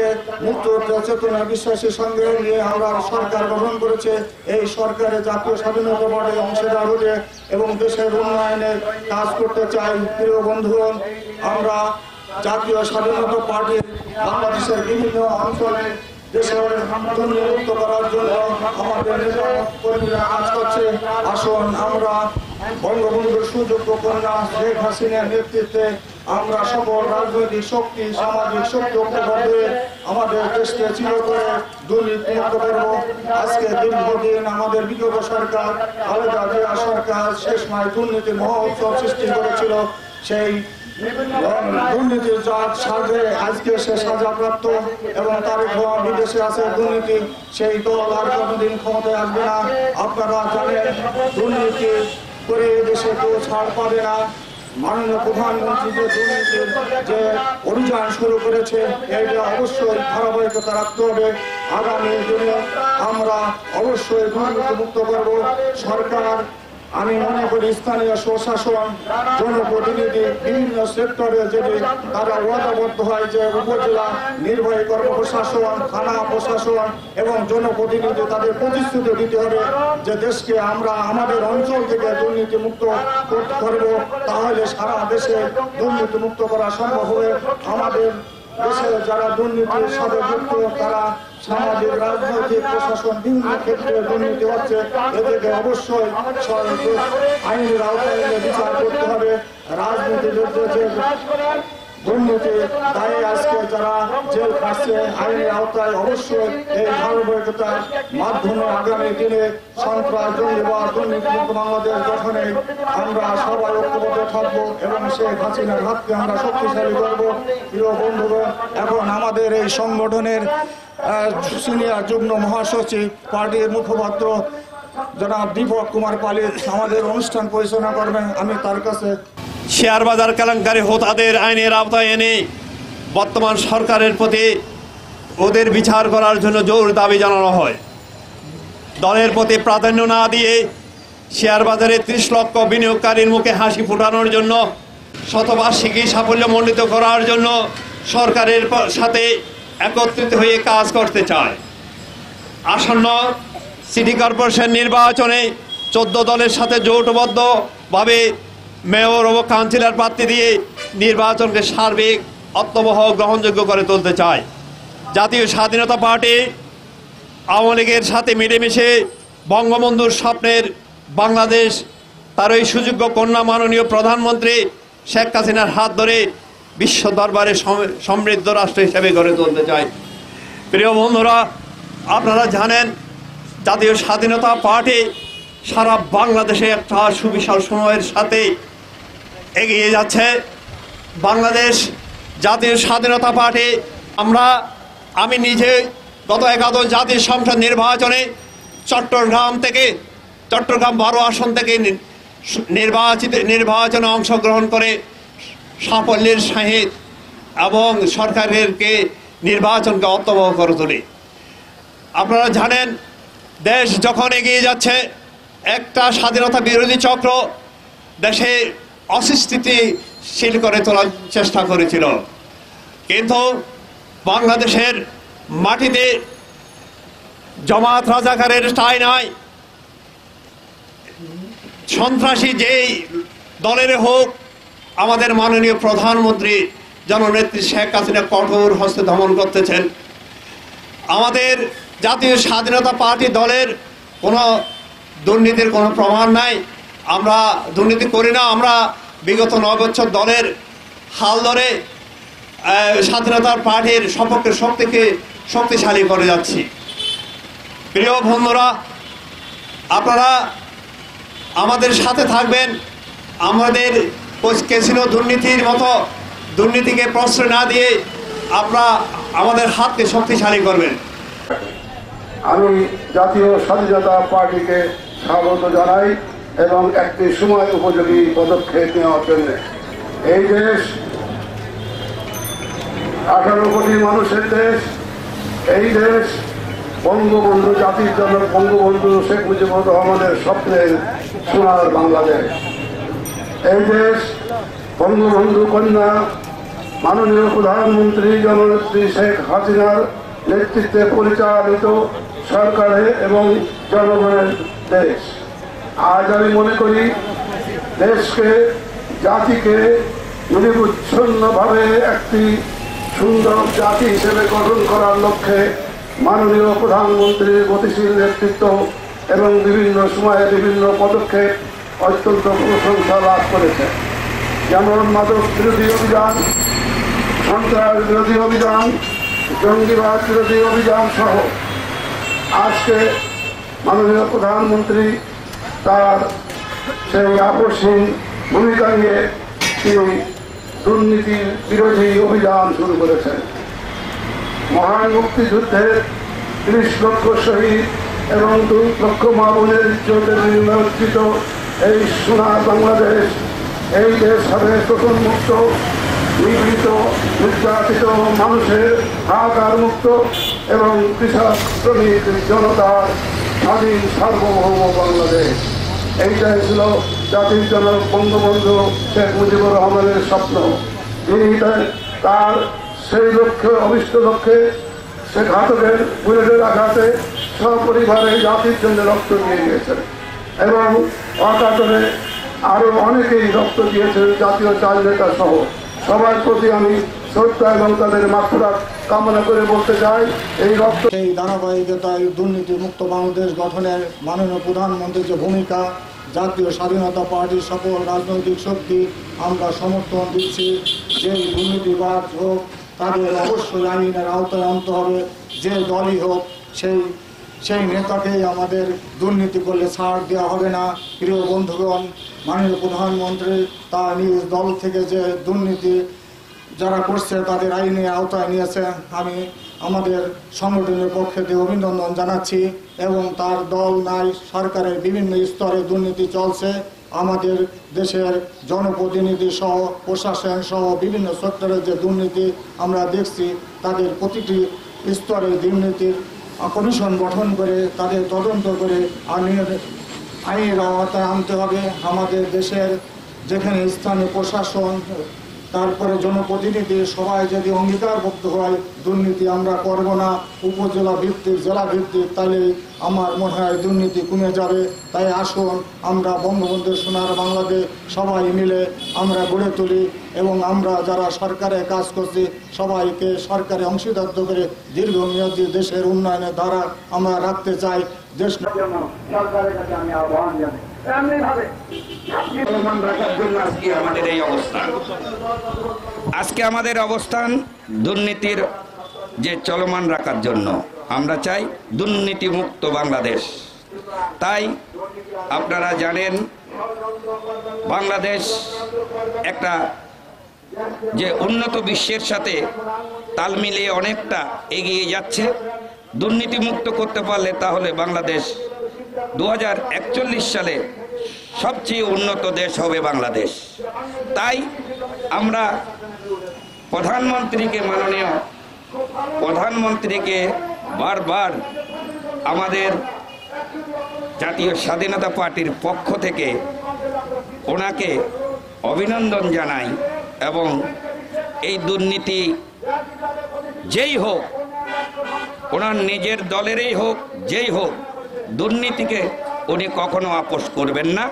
দেশকে মুক্ত চেতনা বিশ্বাসী সংগ্রাম নিয়ে আমরা সরকার গঠন করেছে। এই সরকারে জাতীয় স্বাধীনতা পার্টি অংশীদার হতে এবং দেশের উন্নয়নের কাজ করতে চাই। প্রিয় বন্ধুগণ, আমরা জাতীয় স্বাধীনতা পার্টি বাংলাদেশের বিভিন্ন অঞ্চলে দেশের দুর্নীতিমুক্ত করার জন্য আমাদের কর্মীরা কাজ করছে। আসুন আমরা বঙ্গবন্ধুর সুযোগ্য কন্যা শেখ হাসিনার নেতৃত্বে আমরা সকল রাজনৈতিক শক্তি, সামাজিক শক্তি ঐক্যবদ্ধ আমাদের দেশকে চিরতরে দুর্নীতিমুক্ত করব। আজকে দীর্ঘদিন আমাদের বিগত সরকার খালেদা জিয়া সরকার শেষমায় দুর্নীতির মহোৎসব সৃষ্টি করেছিল। সেই দুর্নীতির সাথে আজকে সে সাজাপ্রাপ্ত এবং তার বিদেশে আছে দুর্নীতি। সেই দল আর কোনোদিন ক্ষমতায় আসবে না। আপনারা জানেন, দুর্নীতি করে দেশে কেউ ছাড় পাবে না। মাননীয় প্রধানমন্ত্রী যে দুর্নীতির যে অভিযান শুরু করেছে, এটা অবশ্যই ধারাবাহিকতা রাখতে হবে। আগামী দিনে আমরা অবশ্যই দুর্নীতিমুক্ত করব। সরকার, আমি মনে করি স্থানীয় প্রশাসন, জনপ্রতিনিধি, বিভিন্ন সেক্টরে যদি তারা ওয়াদাবদ্ধ হয় যে উপজেলা নির্বাহী কর্ম প্রশাসন, থানা প্রশাসন এবং জনপ্রতিনিধি তাদের প্রতিশ্রুতি দিতে হবে যে দেশকে আমরা আমাদের অঞ্চল থেকে দুর্নীতিমুক্ত করব, তাহলে সারা দেশে দুর্নীতিমুক্ত করা সম্ভব হবে। আমাদের দেশে যারা দুর্নীতির সাথে যুক্ত, তারা সামাজিক, রাজনৈতিক, প্রশাসন বিভিন্ন ক্ষেত্রে দুর্নীতি হচ্ছে, এদেরকে অবশ্যই আইনের আওতায় বিচার করতে হবে। রাজনীতির যে দুর্নীতি দায়ে আজকে যারা জেল খাটছে, আইনের আওতায় অবশ্যই এই ধারাবাহিকতার মাধ্যমে আগামী দিনে সন্ত্রাস, জঙ্গিবাদ, দুর্নীতিমুক্ত বাংলাদেশ গঠনে আমরা সবাই ঐক্যবদ্ধ থাকবো এবং শেখ হাসিনার হাতকে আমরা শক্তিশালী করবো। প্রিয় বন্ধুগণ, এখন আমাদের এই সংগঠনের সিনিয়র যুগ্ম মহাসচিব, পার্টির মুখপাত্র জনাব দীপক কুমার পালিত আমাদের অনুষ্ঠান পরিচালনা করবেন। আমি তার কাছে শেয়ার বাজার কেলেঙ্কারি হোতাদের আইনের আওতায় এনে বর্তমান সরকারের প্রতি ওদের বিচার করার জন্য জোর দাবি জানানো হয়। দলের প্রতি প্রাধান্য না দিয়ে শেয়ার বাজারে 30 লক্ষ বিনিয়োগকারীর মুখে হাসি ফোটানোর জন্য, শতবার্ষিকী সাফল্যমণ্ডিত করার জন্য সরকারের সাথে একত্রিত হয়ে কাজ করতে চায়। আসন্ন সিটি কর্পোরেশন নির্বাচনে 14 দলের সাথে জোটবদ্ধভাবে মেয়র ও কাউন্সিলর প্রার্থী দিয়ে নির্বাচনকে সার্বিক, অর্থবহ, গ্রহণযোগ্য করে তুলতে চায়। জাতীয় স্বাধীনতা পার্টি আওয়ামী লীগের সাথে মিলেমিশে বঙ্গবন্ধুর স্বপ্নের বাংলাদেশ, তার ওই সুযোগ্য কন্যা মাননীয় প্রধানমন্ত্রী শেখ হাসিনার হাত ধরে বিশ্ব দরবারে সমৃদ্ধ রাষ্ট্র হিসেবে গড়ে তুলতে চায়। প্রিয় বন্ধুরা, আপনারা জানেন জাতীয় স্বাধীনতা পার্টি সারা বাংলাদেশে একটা সুবিশাল সময়ের সাথে এগিয়ে যাচ্ছে। বাংলাদেশ জাতীয় স্বাধীনতা পার্টি আমি নিজে গত একাদশ জাতীয় সংসদ নির্বাচনে চট্টগ্রাম 12 আসন থেকে নির্বাচনে অংশগ্রহণ করে সাফল্যের সহিত এবং সরকারকে নির্বাচনকে অর্থবহ করে তুলি। আপনারা জানেন, দেশ যখন এগিয়ে যাচ্ছে, একটা স্বাধীনতা বিরোধী চক্র দেশে অস্থিতিশীল করে তোলার চেষ্টা করেছিল, কিন্তু বাংলাদেশের মাটিতে জামাত রাজাকারের ঠাঁই নাই। সন্ত্রাসী যেই দলের হোক, আমাদের মাননীয় প্রধানমন্ত্রী জননেত্রী শেখ হাসিনা কঠোর হস্তে দমন করতেছেন। আমাদের জাতীয় স্বাধীনতা পার্টি দলের কোনো দুর্নীতির কোনো প্রমাণ নাই। আমরা দুর্নীতি করি না। আমরা বিগত 9 বছর দলের হাল ধরে স্বাধীনতা পার্টির সপক্ষে শক্তিকে শক্তিশালী করে যাচ্ছি। প্রিয় বন্ধুরা, আপনারা আমাদের সাথে থাকবেন। আমাদের ক্যাসিনো দুর্নীতির মতো দুর্নীতিকে প্রশ্রয় না দিয়ে আপনারা আমাদের হাতকে শক্তিশালী করবেন। আমি জাতীয় স্বাধীনতা পার্টিকে স্বাগত জানাই এবং একটি সময় উপযোগী পদক্ষেপ নেওয়ার জন্য। এই দেশ 18 কোটি মানুষের দেশ। এই দেশ বঙ্গবন্ধু, জাতির জনক বঙ্গবন্ধু শেখ মুজিবুর রহমানের স্বপ্নের সোনার বাংলাদেশ। এই দেশ বঙ্গবন্ধু কন্যা মাননীয় প্রধানমন্ত্রী জননেত্রী শেখ হাসিনার নেতৃত্বে পরিচালিত সরকারে এবং জনগণের দেশ। আজ আমি মনে করি দেশকে, জাতিকে নিরবচ্ছিন্নভাবে একটি সুন্দর জাতি হিসেবে গঠন করার লক্ষ্যে মাননীয় প্রধানমন্ত্রীর গতিশীল নেতৃত্ব এবং বিভিন্ন সময়ে বিভিন্ন পদক্ষেপ অত্যন্ত প্রশংসা লাভ করেছে। যেমন মাদক বিরোধী অভিযান, সন্ত্রাস বিরোধী অভিযান, জঙ্গিবাদ বিরোধী অভিযান সহ। আজকে মাননীয় প্রধানমন্ত্রী তার সেই আপসহীন ভূমিকা নিয়ে তিনি দুর্নীতি বিরোধী অভিযান শুরু করেছেন। মহান মুক্তিযুদ্ধের ৩০ লক্ষ শহীদ এবং ২ লক্ষ মা বোনের ইজ্জতের বিনিময়ে অর্জিত এই সোনার বাংলাদেশ, এই দেশ হবে শোষণমুক্ত, নিপীড়িত, নির্যাতিত মানুষের হাহাকার মুক্ত এবং কৃষক শ্রমিক জনতার স্বাধীন সার্বভৌম বাংলাদেশ। এইটাই ছিল জাতির জনক বঙ্গবন্ধু শেখ মুজিবুর রহমানের স্বপ্ন। যিনি তার সেই লক্ষ্যে, অভিষ্ট লক্ষ্যে সে ঘাতকের বুলেটের আঘাতে সপরিবারে জাতির জন্য রক্ত দিয়ে গিয়েছেন এবং অকাতরে আরো অনেকেই রক্ত দিয়েছেন, জাতীয় চার নেতা সহ। সবার প্রতি আমি শ্রদ্ধা এবং তাদের মাত্রা কামনা করে বলতে চাই, এই রক্ত এই ধারাবাহিকতায় দুর্নীতি মুক্ত বাংলাদেশ গঠনের মাননীয় প্রধানমন্ত্রীর যে ভূমিকা, জাতীয় স্বাধীনতা পার্টির সকল রাজনৈতিক শক্তি আমরা সমর্থন দিচ্ছি। যেই দুর্নীতিবাদ হোক তাদের অবশ্যই আইনের আওতায় আনতে হবে। যে দলই হোক সেই নেতাকেই আমাদের দুর্নীতি করলে ছাড় দেওয়া হবে না। প্রিয় বন্ধুগণ, মাননীয় প্রধানমন্ত্রী তার নিজ দল থেকে যে দুর্নীতি যারা করছে তাদের আইনে আওতায় নিয়েছে, আমি আমাদের সংগঠনের পক্ষে দিয়ে অভিনন্দন জানাচ্ছি। এবং তার দল নাই, সরকারের বিভিন্ন স্তরে দুর্নীতি চলছে। আমাদের দেশের জনপ্রতিনিধি সহ, প্রশাসন সহ বিভিন্ন সেক্টরের যে দুর্নীতি আমরা দেখছি, তাদের প্রতিটি স্তরে দুর্নীতির কমিশন গঠন করে তাদের তদন্ত করে আইনের আওতায় আনতে হবে। আমাদের দেশের যেখানে স্থানীয় প্রশাসন, তারপরে জনপ্রতিনিধি সবাই যদি অঙ্গীকারবদ্ধ হয় দুর্নীতি আমরা করব না, উপজেলা ভিত্তিক, জেলা ভিত্তিক, তাহলে আমার মনে হয় দুর্নীতি কমে যাবে। তাই আসুন আমরা বঙ্গবন্ধুর সোনার বাংলাদেশ সবাই মিলে আমরা গড়ে তুলি এবং আমরা যারা সরকারে কাজ করছি সবাইকে সরকারে অংশীদার করে দীর্ঘমেয়াদী দেশের উন্নয়নের ধারা আমরা রাখতে চাই। দেশ সরকারের কাছে আমি আহ্বান জানাই এমনিভাবে আমাদের এই অবস্থান, আজকে আমাদের অবস্থান দুর্নীতির যে চলমান রাখার জন্য আমরা চাই দুর্নীতি মুক্ত বাংলাদেশ। তাই আপনারা জানেন বাংলাদেশ একটা যে উন্নত বিশ্বের সাথে তাল মিলিয়ে অনেকটা এগিয়ে যাচ্ছে। দুর্নীতি মুক্ত করতে পারলে তাহলে বাংলাদেশ 2041 সালে সবচেয়ে উন্নত দেশ হবে বাংলাদেশ। তাই আমরা মাননীয় প্রধানমন্ত্রীকে বারবার আমাদের জাতীয় স্বাধীনতা পার্টির পক্ষ থেকে ওনাকে অভিনন্দন জানাই এবং এই দুর্নীতি যেই হোক, ওনার নিজের দলেরই হোক, যেই হোক, দুর্নীতিকে উনি কখনো আপোষ করবেন না।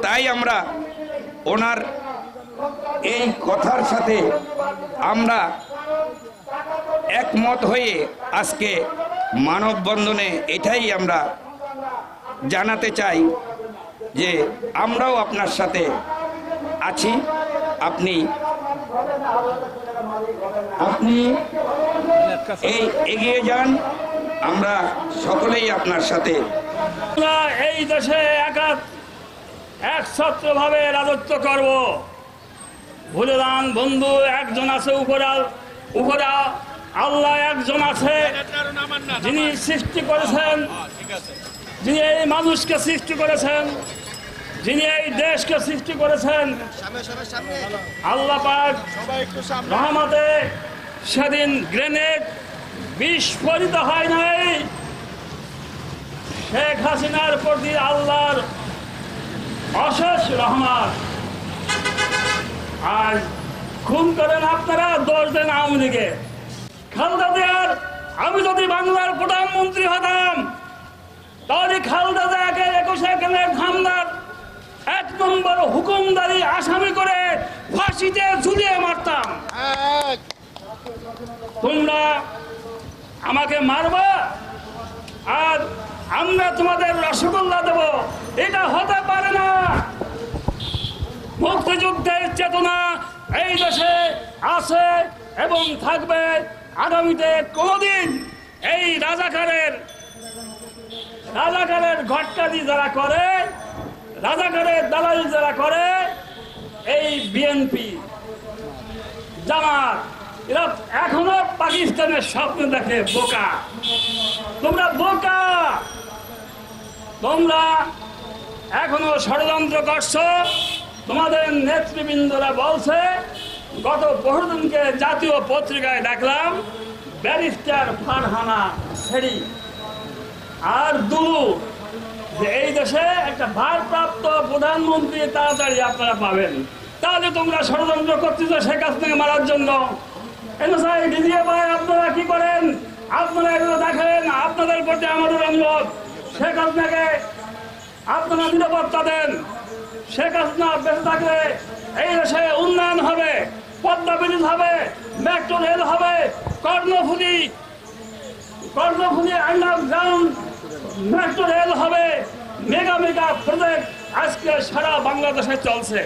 তাই আমরা ওনার এই কথার সাথে আমরা একমত হয়ে আজকে মানববন্ধনে এটাই আমরা জানাতে চাই যে আমরাও আপনার সাথে আছি। আপনি এই এগিয়ে যান, আমরা সকলেই আপনার সাথে। এই দেশে একছত্রভাবে রাজত্ব করব। ভুলে যান বন্ধু, একজন আছে উপরে আল্লাহ একজন আছে, যিনি সৃষ্টি করেছেন, যিনি এই মানুষকে সৃষ্টি করেছেন, যিনি এই দেশকে সৃষ্টি করেছেন। আল্লাহ পাক রহমতে সেদিন গ্রেনেড বিস্ফোরিত হয় নাই। শেখ হাসিনার প্রতি আল্লাহর অশেষ রহমত। আজ খুন করেন আপনারা, দোষ দেন আওয়ামী লীগে। খালেদা জিয়ার, আমি যদি বাংলার প্রধানমন্ত্রী হতাম তাহলে খালেদা জিয়াকে 21 এপ্রিলের হামলার 1 নম্বর হুকুমদারি আসামি করে ফাঁসিতে ঝুলিয়ে মারতাম। তোমরা আমাকে মারবা আর আমরা তোমাদের রসগোল্লা দেব, এটা হতে পারে না। মুক্তিযুদ্ধের চেতনা এই দেশে আছে এবং থাকবে। আগামীতে কোনোদিন এই রাজাকারের ঘটকারি যারা করে, রাজাকারের দালালি যারা করে, এই বিএনপি জামাত, এরা এখনো পাকিস্তানের স্বপ্ন দেখে। বোকা তোমরা, বোকা তোমরা, এখনো ষড়যন্ত্র করছো। তোমাদের নেতৃবৃন্দরা বলছে, গত বহুদিনকে জাতীয় পত্রিকায় দেখলাম ব্যারিস্টার ফারহানা শেরি আর দুলু, যে এই দেশে একটা ভারপ্রাপ্ত প্রধানমন্ত্রী তাড়াতাড়ি আপনারা পাবেন। তাহলে তোমরা ষড়যন্ত্র করতেছো শেখ হাসিনাকে মারার জন্য। আপনারা কি করেন? আপনারা এগুলো দেখেন। আপনাদের প্রতি আমাদের অনুরোধ, শেখ হাসিনাকে আপনারা নিরাপত্তা দেন। শেখ হাসিনা বেঁচে থাকলে এই দেশে উন্নয়ন হবে, পদ্মা ব্রিজ হবে, মেট্রো রেল হবে, কর্ণফুলী আন্ডারগ্রাউন্ড মেট্রো রেল হবে, মেগা প্রজেক্ট আজকে সারা বাংলাদেশে চলছে।